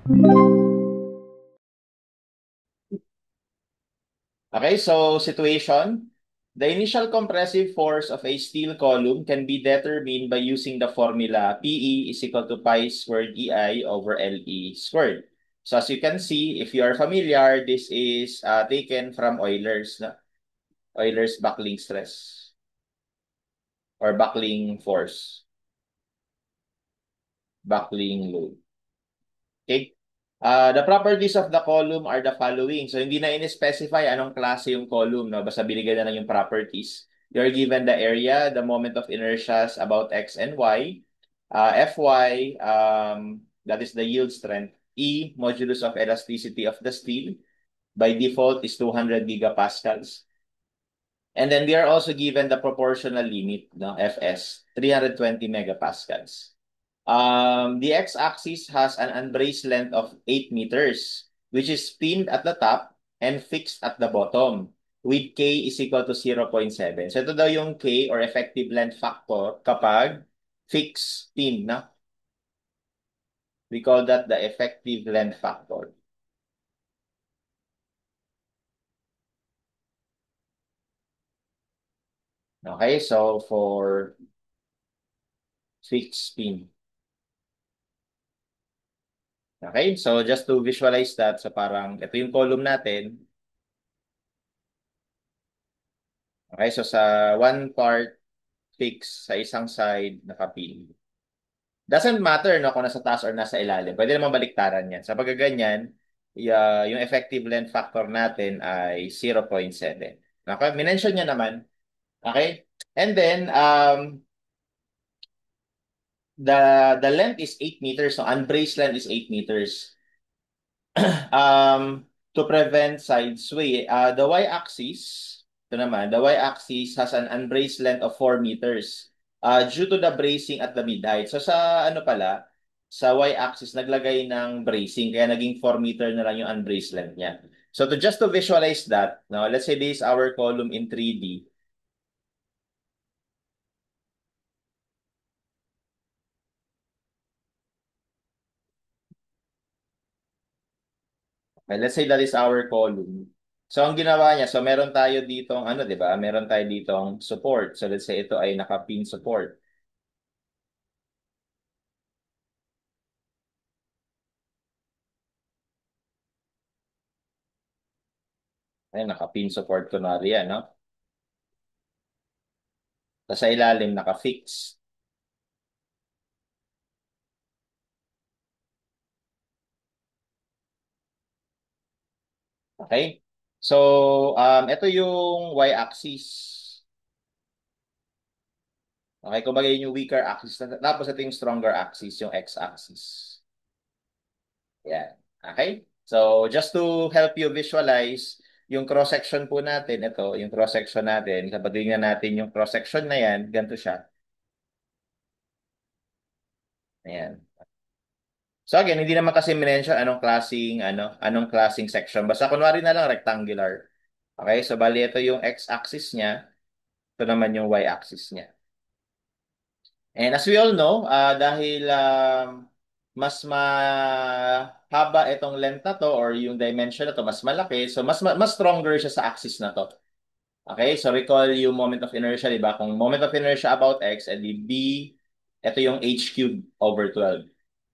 Okay, so situation. The initial compressive force of a steel column can be determined by using the formula PE is equal to pi squared EI over LE squared. So as you can see, if you are familiar, this is taken from Euler's, no? Euler's buckling stress or buckling force, buckling load. Okay? The properties of the column are the following. So, hindi na in-specify anong klase yung column, no? Basta binigay na lang yung properties. You're given the area, the moment of inertia is about X and Y. Fy, that is the yield strength. E, modulus of elasticity of the steel. By default is 200 gigapascals. And then we are also given the proportional limit, no? Fs, 320 megapascals. The x-axis has an unbraced length of 8 meters, which is pinned at the top and fixed at the bottom, with k is equal to 0.7. So ito daw yung k or effective length factor kapag fixed pin, na? We call that the effective length factor. Okay, so for fixed pin. Okay, so just to visualize that, so parang ito yung column natin. Okay, so sa one part fixed sa isang side nakapin. Doesn't matter no kung nasa taas or nasa ilalim. Pwede naman baliktaran yan. Sa pagkaganyan, yung effective length factor natin ay 0.7. Okay, minention niya naman. Okay? And then the length is 8 meters. So unbraced length is 8 meters. To prevent side sway, the y-axis, ito naman, the y-axis has an unbraced length of 4 meters due to the bracing at the mid-height. So sa ano pala, sa y-axis naglagay ng bracing kaya naging 4 meter na lang yung unbraced length niya. So to just to visualize that, no, let's say this is our column in 3D. Okay, let's say that is our column. So ang ginawa niya, so meron tayo ditong ano, 'di ba? Meron tayo ditong support. So let's say ito ay naka-pin support. Ayun, naka-pin support kunwari yan, no? Tapos sa ilalim, naka-fix. Okay? So, ito yung y-axis. Okay, kumbaga yun yung weaker axis. Tapos ito yung stronger axis, yung x-axis. Yan. Okay? So, just to help you visualize, yung cross-section po natin, ito, yung cross-section natin, kapag tingnan natin yung cross-section na yan, ganito siya. Ayan. So again, hindi naman kasi minention anong klaseng section. Basta kunwari na lang rectangular. Okay, so bali ito yung x-axis niya, ito naman yung y-axis niya. And as we all know, dahil mas mahaba itong length na to or yung dimension na to mas malaki, so mas stronger siya sa axis na to. Okay, so recall yung moment of inertia, di ba? Kung moment of inertia about x, edi b, ito yung h cubed over 12.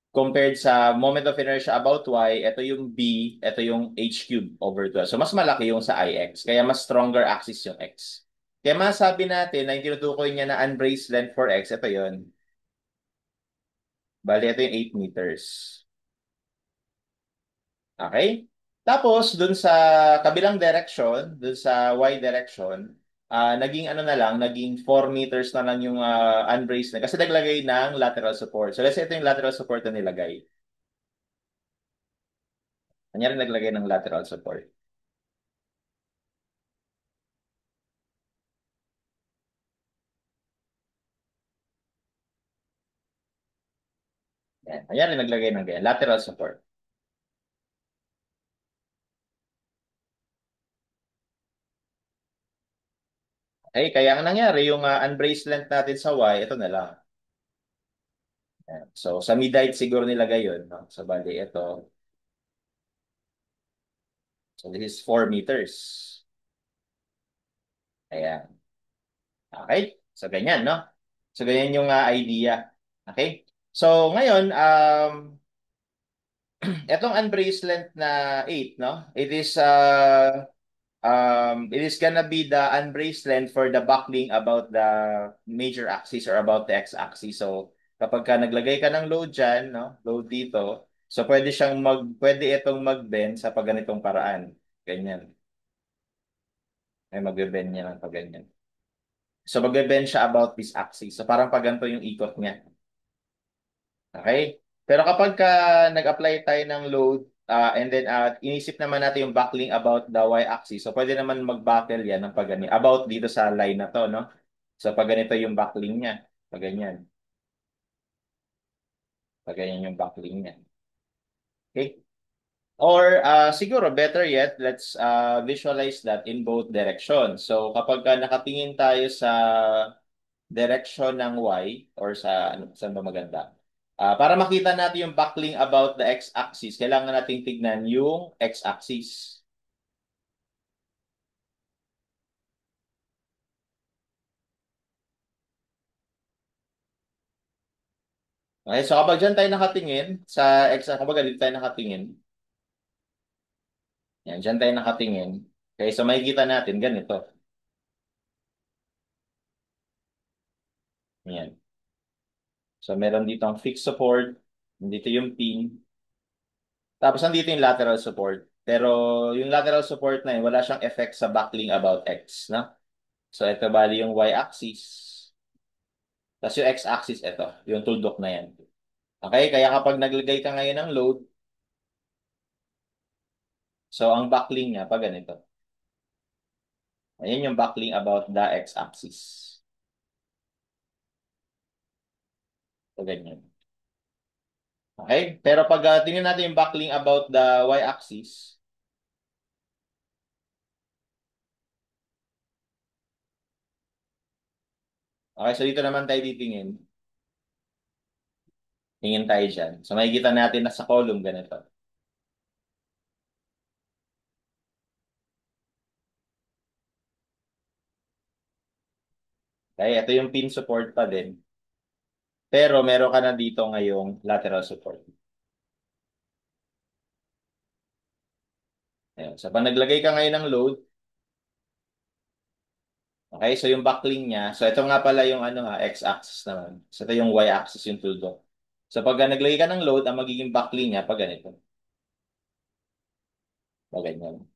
Compared sa moment of inertia about y, ito yung b, ito yung h cubed over 12. So mas malaki yung sa ix, kaya mas stronger axis yung x. Kaya masabi natin na yung tinutukoy niya na unbraced length for x, ito yon. Bali, ito yung 8 meters. Okay? Tapos, dun sa kabilang direction, dun sa y direction, naging ano na lang, naging 4 meters na lang yung unbraced na. Kasi naglagay ng lateral support. So let's say ito yung lateral support na nilagay. Kanya rin naglagay ng lateral support. Yan. Kanya rin naglagay ng ganyan, lateral support. Okay, kaya ang nangyari, yung unbraced length natin sa y, ito na lang. Yan. So, sa mid-height siguro nilagay yun. No? So, bali, ito. So this is 4 meters. Ayan. Okay? So ganyan, no? So ganyan yung idea. Okay? So ngayon, etong unbraced length na 8, no? It is gonna be the unbraced length for the buckling about the major axis or about the x-axis. So kapag ka naglagay ka ng load dyan, no? Load dito. So pwede itong mag-bend sa pagganitong paraan. Ganyan. Ay magbe-bend niya ng pag ganyan. So magbe-bend siya about this axis. So parang pag ganito yung ikot niya. Okay? Pero kapag ka nag-apply tayo ng load, and then inisip naman natin yung buckling about the y-axis, so pwede naman mag-buckle yan ng pag ganito. About dito sa line na to, no? So pag ganito yung buckling niya. Pag ganyan. Pag ganyan yung buckling niya. Okay? Or siguro, better yet, let's visualize that in both directions. So kapag ka nakatingin tayo sa direction ng Y or sa ano saan ba maganda? Para makita natin yung buckling about the x-axis, kailangan nating tignan yung x-axis. Okay, so kapag dyan tayo nakatingin sa x, kapag dito tayo nakatingin, yan, dyan tayo nakatingin. Okay, so makikita natin ganito. Yan. So meron dito ang fixed support, dito yung pin, tapos nandito yung lateral support. Pero yung lateral support na yun, wala siyang effect sa buckling about x, no? So ito bali yung y-axis. Tapos yung x-axis, ito, yung tuldok na yan. Okay, kaya kapag naglagay ka ngayon ng load, so ang buckling niya, pag ganito. Ayan yung buckling about the x-axis. So ganyan. Okay, pero pag tingnan natin yung buckling about the y-axis, okay, so dito naman tayo titingin. Tingin tayo dyan. So makikita natin na sa column ganito. Okay, ito yung pin support pa din. Pero meron ka na dito ngayong lateral support. Ayan. So pag naglagay ka ngayon ng load, okay, so yung backling niya, so ito nga pala yung ano x-axis naman. So ito yung y-axis yung tuldok. So pag naglagay ka ng load, ang magiging backling niya pag ganito. Pag ganyan.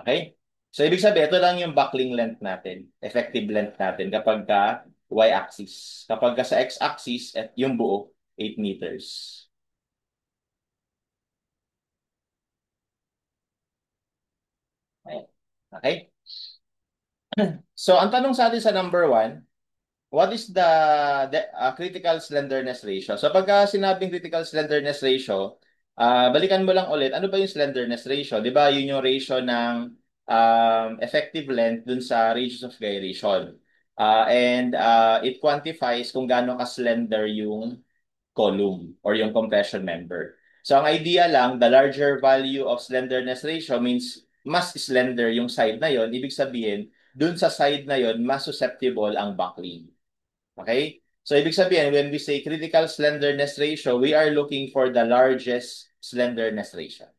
Okay? So ibig sabihin, ito lang yung backling length natin, effective length natin kapag ka y-axis. Kapag ka sa x-axis, yung buo, 8 meters. Okay? Okay? So ang tanong sa atin sa number 1, what is the critical slenderness ratio? So pagka sinabing critical slenderness ratio, balikan mo lang ulit, ano ba yung slenderness ratio? 'Di ba yun yung ratio ng effective length dun sa radius of gyration. And it quantifies kung gaano ka-slender yung column or yung compression member. So ang idea lang, the larger value of slenderness ratio means mas slender yung side na yon. Ibig sabihin, dun sa side na yon, mas susceptible ang buckling. Okay? So, ibig sabihin, when we say critical slenderness ratio, we are looking for the largest slenderness ratio.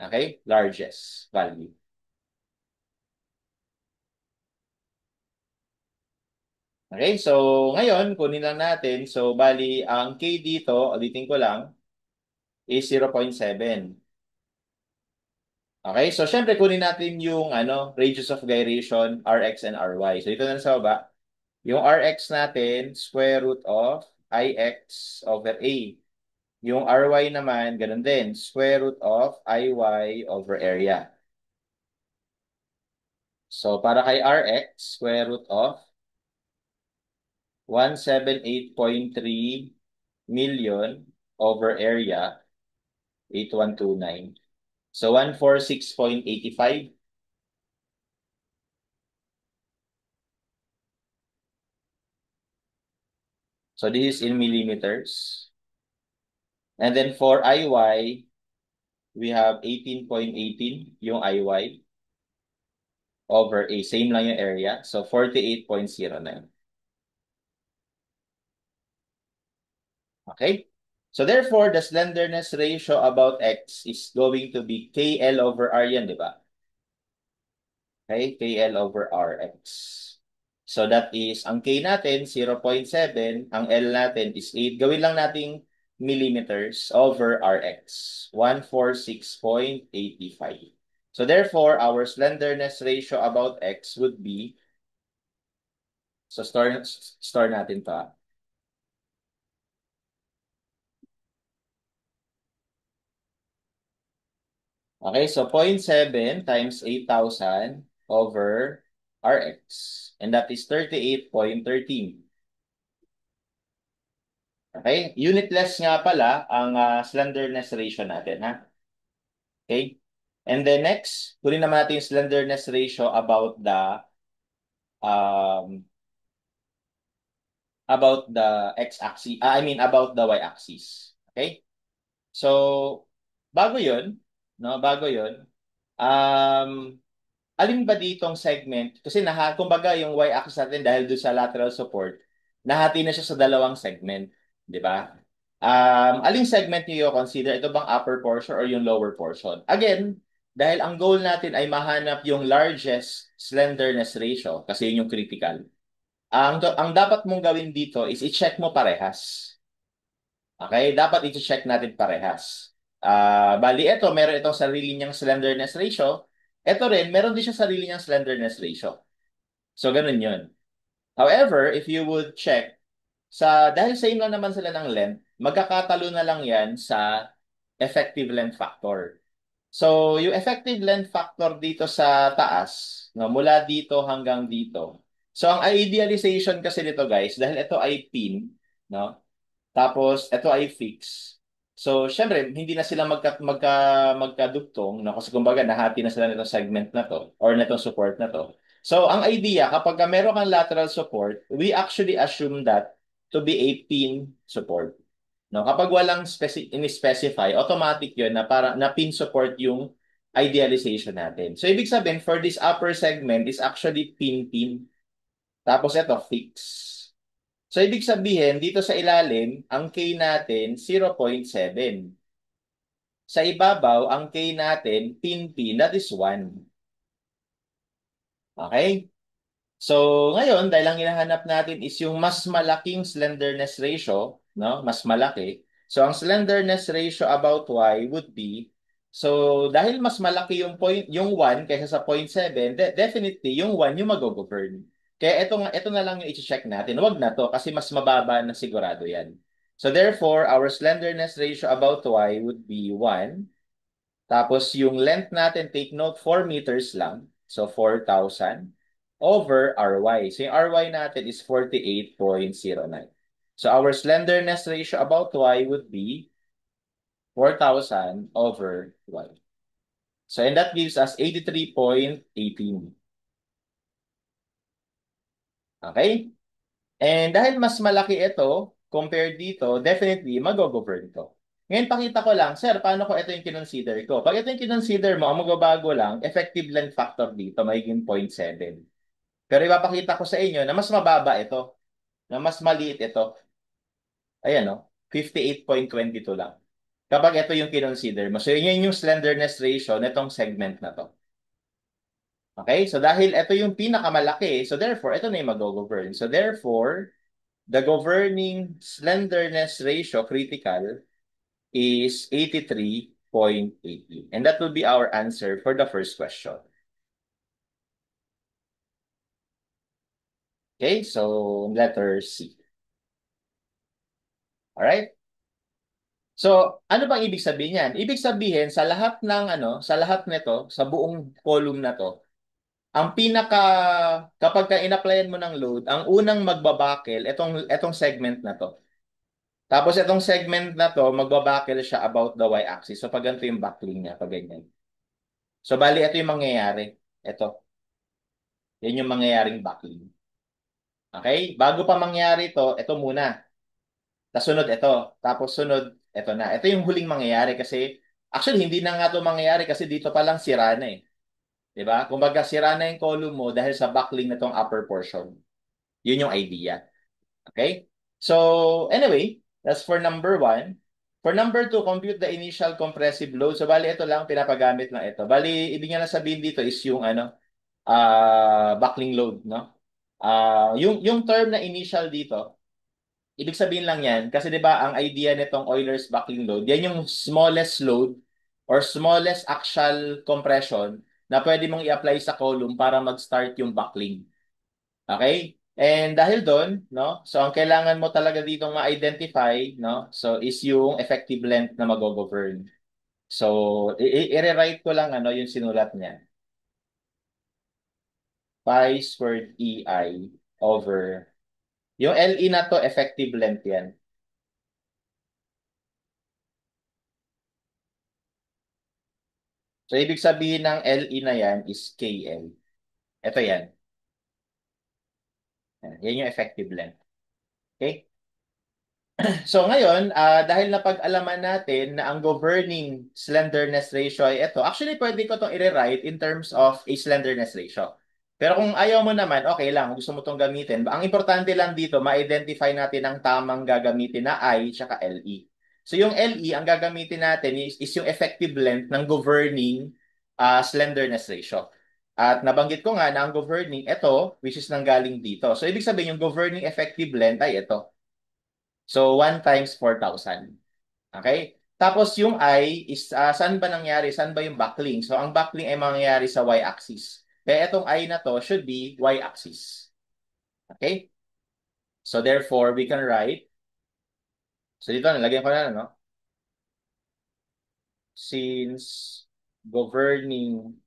Okay? Largest value. Okay? So, ngayon, kunin lang natin. So, bali, ang K dito, ulitin ko lang, is 0.7. Okay? So, syempre, kunin natin yung radius of gyration, Rx and Ry. So, dito na sa baba. Yung Rx natin, square root of Ix over A. Yung Ry naman, ganun din. Square root of Iy over area. So, para kay Rx, square root of 178.3 million over area, 8129. So, 146.85. So, this is in millimeters. And then for Iy, we have 18.18 yung IY over A. Same lang yung area. So, 48.09. Okay? So, therefore, the slenderness ratio about X is going to be KL over R yan, di ba? Okay? KL over Rx. So, that is, ang K natin, 0.7. Ang L natin is 8. Gawin lang nating millimeters over Rx. 146.85. So, therefore, our slenderness ratio about X would be, so store natin to. Okay, so 0.7 times 8,000 over Rx. And that is 38.13. Okay? Unitless nga pala ang slenderness ratio natin, ha? Okay? And then next, kunin naman natin yung slenderness ratio um about the x-axis, I mean about the y-axis. Okay? So, bago 'yun, no? Bago 'yun, um alin ba ditong segment? Kasi kumbaga yung y-axis natin dahil doon sa lateral support, nahati na siya sa dalawang segment, di ba? Aling segment niyo consider? Ito bang upper portion or yung lower portion? Again, dahil ang goal natin ay mahanap yung largest slenderness ratio, kasi yun yung critical. Ang dapat mong gawin dito is i-check mo parehas. Okay? Dapat i-check natin parehas. Bali, ito, meron itong sarili niyang slenderness ratio. Ito rin, meron din siya sarili niyang slenderness ratio. So, ganun yun. However, if you would check, dahil same lang naman sila ng length, magkakatalo na lang yan sa effective length factor. So, yung effective length factor dito sa taas, no, mula dito hanggang dito. So, ang idealization kasi nito guys, dahil ito ay pin, no, tapos, ito ay fix. So, syempre, hindi na sila magkadugtong, no? Kasi kumbaga, nahati na sila nitong segment na to or nitong support na to. So, ang idea, kapag meron kang lateral support, we actually assume that to be a pin support. No? Kapag walang in-specify, automatic yun na, na pin support yung idealization natin. So, ibig sabihin, for this upper segment is actually pin-pin. Tapos, ito, fix. So, ibig sabihin, dito sa ilalim, ang K natin, 0.7. Sa ibabaw, ang K natin, pin-pin, that is 1. Okay? So, ngayon, dahil ang hinahanap natin is yung mas malaking slenderness ratio, no? Mas malaki. So, ang slenderness ratio about Y would be, so, dahil mas malaki yung 1 kaysa sa 0.7, definitely, yung 1 yung mag-govern. Kaya ito na lang yung i-check natin. Huwag na to kasi mas mababa na sigurado yan. So, therefore, our slenderness ratio about Y would be 1. Tapos yung length natin, take note, 4 meters lang. So 4,000 over Ry. So yung Ry natin is 48.09. So our slenderness ratio about Y would be 4,000 over Y. So and that gives us 83.18. Okay? And dahil mas malaki ito, compared dito, definitely mag-govern ito. Ngayon, pakita ko lang, sir, paano ko ito yung kinonsider ko? Pag ito yung kinonsider mo, ang magbabago lang, effective length factor dito, magiging 0.7. Pero ipapakita ko sa inyo na mas mababa ito, na mas maliit ito. Ayan, no? 58.22 lang. Kapag ito yung kinonsider mo. So, yun yung slenderness ratio nitong segment na to. Okay? So, dahil ito yung pinakamalaki, so therefore, ito na yung mag-govern. So, therefore, the governing slenderness ratio critical is 83.80. And that will be our answer for the first question. Okay, so letter C. Alright? So, ano bang ibig sabihin yan? Ibig sabihin, sa lahat nito, sa buong column na to, ang kapag ka in-applyan mo ng load, ang unang magbabakel, etong segment na to. Tapos itong segment na to, magbabakel siya about the y-axis. So pag ganito yung backling niya, pag ganyan. So bali, ito yung mangyayari. Ito. Yan yung mangyayaring backling. Okay? Bago pa mangyari ito muna. Tapos sunod ito. Tapos sunod, ito na. Ito yung huling mangyayari kasi Actually, hindi na nga ito mangyayari kasi dito pa lang sira na eh. 'Di ba? Kumbaga sira na yung column mo dahil sa backing na tong upper portion. Yun yung idea. Okay? So, anyway, that's for number one. For number two, compute the initial compressive load. So, bali, ito lang, pinapagamit lang ito. Bali, ibig nga na sabihin dito is yung buckling load, no? Yung term na initial dito, ibig sabihin lang yan, kasi di ba ang idea nitong Euler's buckling load, yan yung smallest load or smallest axial compression na pwede mong i-apply sa column para mag-start yung buckling. Okay? And dahil doon, no? So ang kailangan mo talaga ditong ma-identify, no? So is yung effective length na mag-govern. So i-rewrite ko lang yung sinulat niya. Pi squared EI over yung LE na to effective length yan. So ibig sabihin ng LE na yan is KL. Ito yan. Yan yung effective length. Okay? So ngayon, dahil napag-alaman natin na ang governing slenderness ratio ay ito, actually pwede ko itong i-rewrite in terms of a slenderness ratio. Pero kung ayaw mo naman, okay lang, gusto mo itong gamitin. Ang importante lang dito, ma-identify natin ang tamang gagamitin na I tsaka LE. So yung LE, ang gagamitin natin is yung effective length ng governing slenderness ratio. At nabanggit ko nga na ang governing, ito, which is nanggaling dito. So ibig sabihin, yung governing effective length ay ito. So, 1 times 4,000. Okay? Tapos yung I is, saan ba nangyari? Saan ba yung backlink? So, ang backlink ay mangyayari sa y-axis. Kaya itong I na to should be y-axis. Okay? So, therefore, we can write, so dito, nalagyan ko na, no? Since governing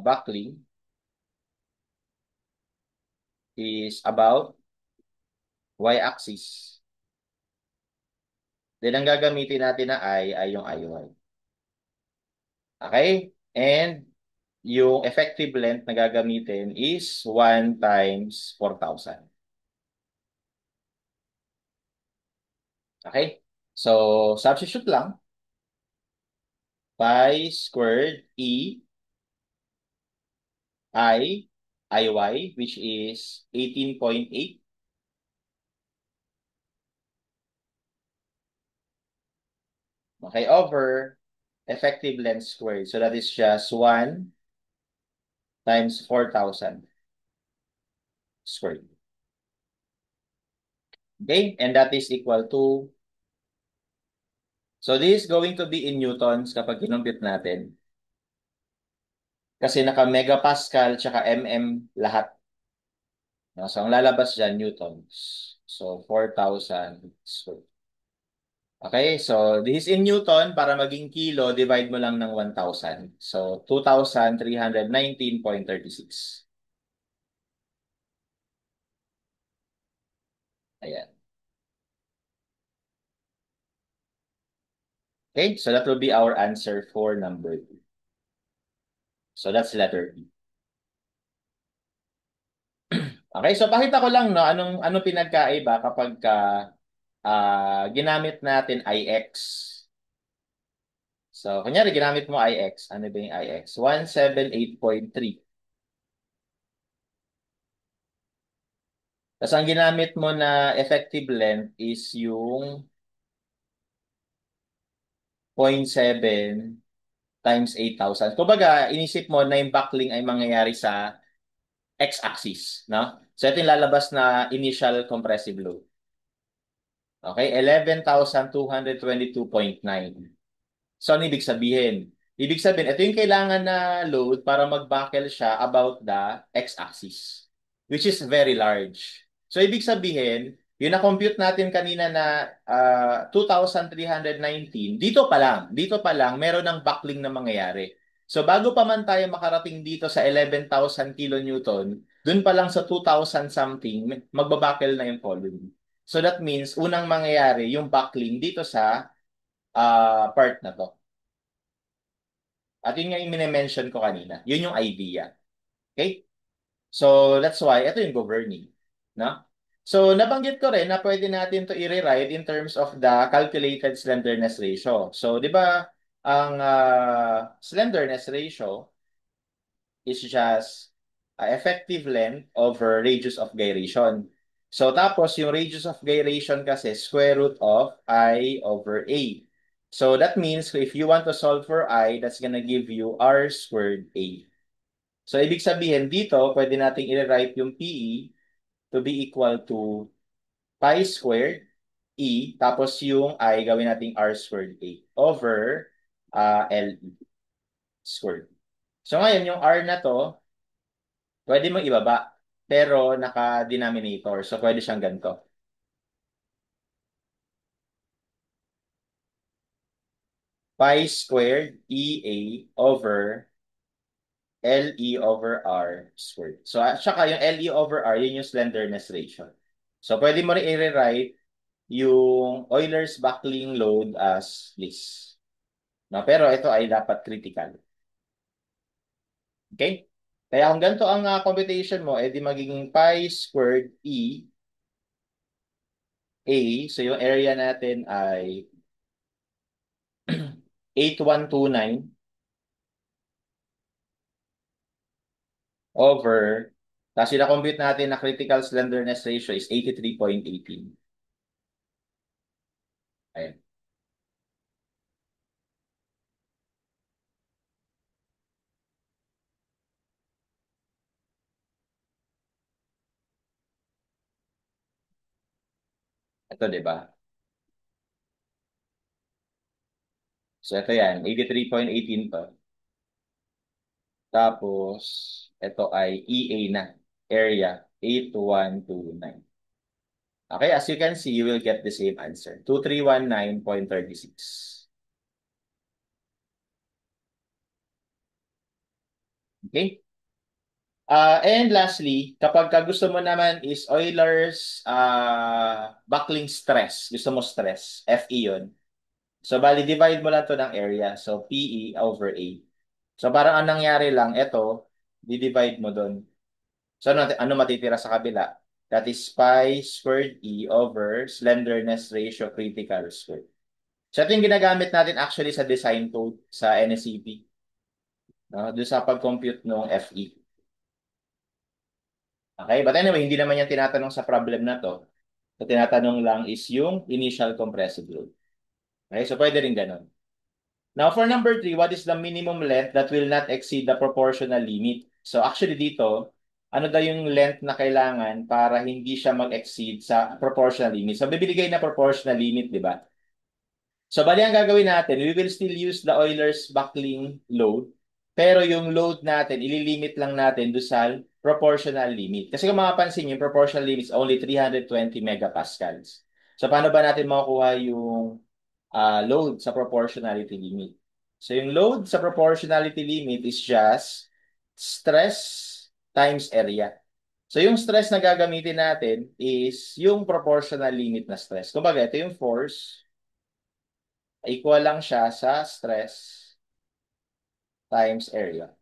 backlink is about y-axis, then ang gagamitin natin na I ay yung IY. Okay? And yung effective length na gagamitin is 1 times 4,000. Okay? So, substitute lang. Pi squared E I IY, which is 18.8. Okay, over effective length squared. So, that is just 1 times 4,000 squared. Okay? And that is equal to, so this is going to be in newtons kapag kinumpit natin. Kasi naka megapascal tsaka mm lahat. No? So, ang lalabas dyan, newtons. So, 4,000 squared. Okay, so this is in Newton. Para maging kilo, divide mo lang ng 1,000. So, 2,319.36. Ayan. Okay, so that will be our answer for number 2. So, that's letter B. Okay, so pakita ko lang no anong pinagkaiba kapag ginamit natin IX. So, kunyari ginamit mo IX. Ano ba yung IX? 178.3. Tapos ang ginamit mo na effective length is yung 0.7 times 8,000. Kumbaga, inisip mo na yung backlink ay mangyayari sa x-axis, no? So, ito yung lalabas na initial compressive load. Okay, 11,222.9. So, ano ibig sabihin? Ibig sabihin, ito yung kailangan na load para mag-buckle siya about the x-axis, which is very large. So, ibig sabihin, yung na-compute natin kanina na 2,319, dito pa lang, meron ng buckling na mangyayari. So, bago pa man tayo makarating dito sa 11,000 kilonewton, dun pa lang sa 2,000 something, magbabuckle na yung column. So, that means, unang mangyayari yung buckling dito sa part na to. At yun nga yung minimension ko kanina. Yun yung idea. Okay? So, that's why, ito yung governing. No? So, nabanggit ko rin na pwede natin to i-rewrite in terms of the calculated slenderness ratio. So, di ba, ang slenderness ratio is just effective length over radius of gyration. So, tapos yung radius of gyration kasi square root of I over A. So, that means if you want to solve for I, that's gonna give you R squared A. So, ibig sabihin dito, pwede nating i-rewrite yung PE to be equal to pi squared E, tapos yung I gawin nating R squared A over LE squared. So, ngayon, yung R na to, pwede mong ibaba, pero naka-denominator. So, pwede siyang ganito. Pi squared EA over LE over R squared. So, at saka yung LE over R, yun yung slenderness ratio. So, pwede mo rin i-rewrite yung Euler's buckling load as this. No, pero ito ay dapat critical. Okay? Kaya kung ganito ang computation mo, edi magiging pi squared E A. So, yung area natin ay 8129 over, tapos sila-compute natin na critical slenderness ratio is 83.18. Ayan. Ito, di ba? So, ito yan. 83.18 to. Tapos, ito ay EA na. Area 8129. Okay, as you can see, you will get the same answer. 2319.36. Okay? And lastly, kapag gusto mo naman is Euler's buckling stress. Gusto mo stress. FE yun. So, bali, divide mo lang to ng area. So, PE over A. So, parang ang nangyari lang, ito, di-divide mo doon. So, ano matitira sa kabila? That is pi squared E over slenderness ratio critical squared. So, ito yung ginagamit natin actually sa design code sa NSEP. No? Doon sa pag-compute ng FE. Okay? But anyway, hindi naman yan tinatanong sa problem na to. So, tinatanong lang is yung initial compressive load. Okay? So, pwede rin ganun. Now, for number 3, what is the minimum length that will not exceed the proportional limit? So, actually dito, ano daw yung length na kailangan para hindi siya mag-exceed sa proportional limit? So, bibigay na proportional limit, di ba? So, bali ang gagawin natin, we will still use the Euler's buckling load, pero yung load natin, ililimit lang natin do sa proportional limit. Kasi kung mapapansin, yung proportional limit is only 320 megapascals. So, paano ba natin makukuha yung load sa proportionality limit? So, yung load sa proportionality limit is just stress times area. So, yung stress na gagamitin natin is yung proportional limit na stress. Kumbaga, ito yung force, equal lang siya sa stress times area.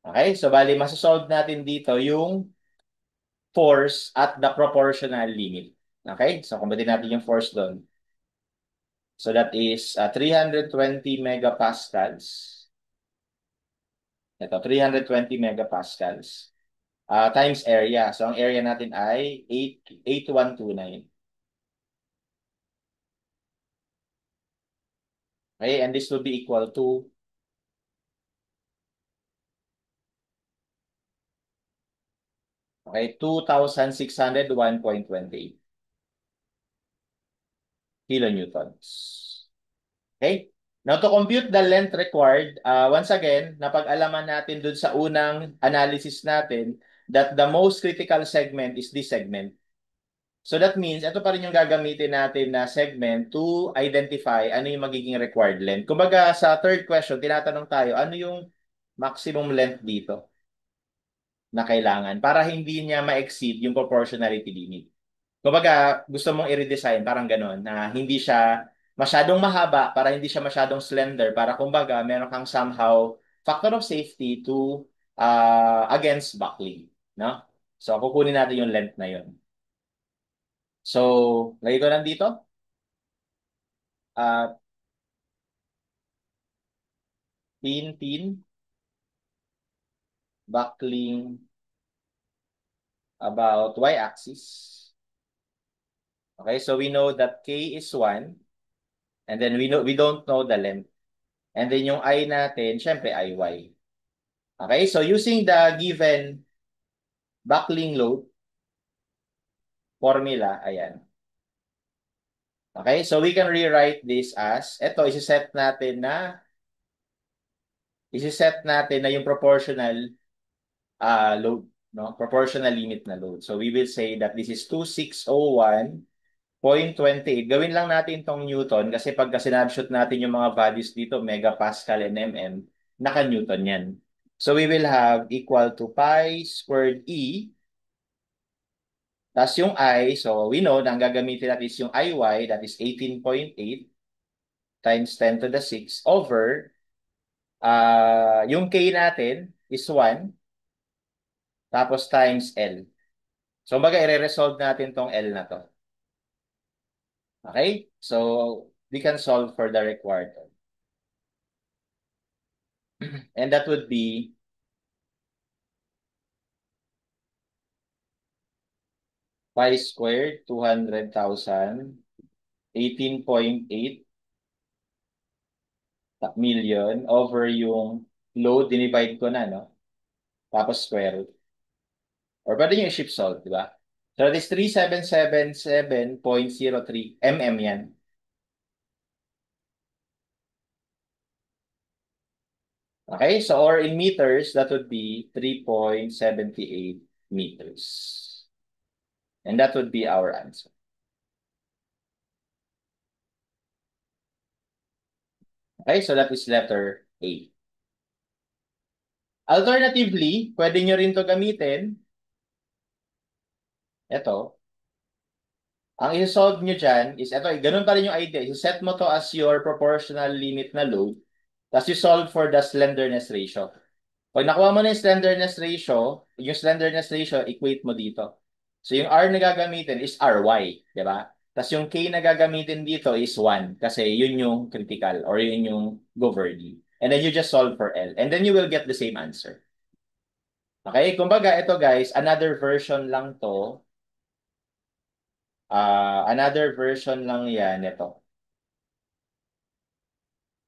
Okay? So, bali, masasolve natin dito yung force at the proportional limit. Okay? So, kumbatin natin yung force doon. So, that is 320 megapascals. Ito, 320 megapascals. Times area. So, ang area natin ay 8129. Okay? And this will be equal to, okay, 2,601.28 kilonewtons. Okay? Now, to compute the length required, once again, napag-alaman natin dun sa unang analysis natin that the most critical segment is this segment. So that means, ito pa rin yung gagamitin natin na segment to identify ano yung magiging required length. Kumbaga, sa third question, tinatanong tayo, ano yung maximum length dito na kailangan para hindi niya ma-exceed yung proportionality limit. Kumbaga, gusto mong i-redesign, parang gano'n, na hindi siya masyadong mahaba, para hindi siya masyadong slender, para kumbaga, meron kang somehow factor of safety to against buckling. No? So, kukunin natin yung length na yun. So, lagay ko lang dito. Uh, pin, backling about y-axis. Okay, so we know that k is 1. And then we don't know the length. And then yung I natin, syempre IY. Okay, so using the given backling load formula, ayan. Okay, so we can rewrite this as, eto, isiset natin na yung proportional load, no? Proportional limit na load. So we will say that this is 2601.28. Gawin lang natin tong Newton kasi pagka sinabshoot natin yung mga values dito, megapascal and mm, naka-Newton yan. So we will have equal to pi squared E. Tapos yung I, so we know na ang gagamitin natin is yung IY, that is 18.8 times 10 to the 6 over, yung K natin is 1, tapos times L. So baga i-resolve natin tong L na to. Okay? So we can solve for the required. And that would be pi squared, 200,000, 18.8 million over yung load, dinivide ko na, no? Tapos square root. Or pwede nyo i-shift solve, di ba? So that is 3777.03 mm yan. Okay, so or in meters, that would be 3.78 meters. And that would be our answer. Okay, so that is letter A. Alternatively, pwede nyo rin to gamitin. Ito. Ang i-solve nyo dyan is, ito, ganun pa rin yung idea. I-set mo to as your proportional limit na load. Tapos you solve for the slenderness ratio. Pag nakuha mo na yung slenderness ratio, equate mo dito. So yung R na gagamitin is RY, di ba? Tapos yung K na gagamitin dito is 1 kasi yun yung critical or yun yung governing. And then you just solve for L. And then you will get the same answer. Okay? Kumbaga, ito guys, another version lang to. Another version lang yan ito.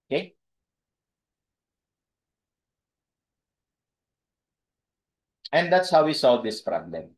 Okay? And that's how we solve this problem.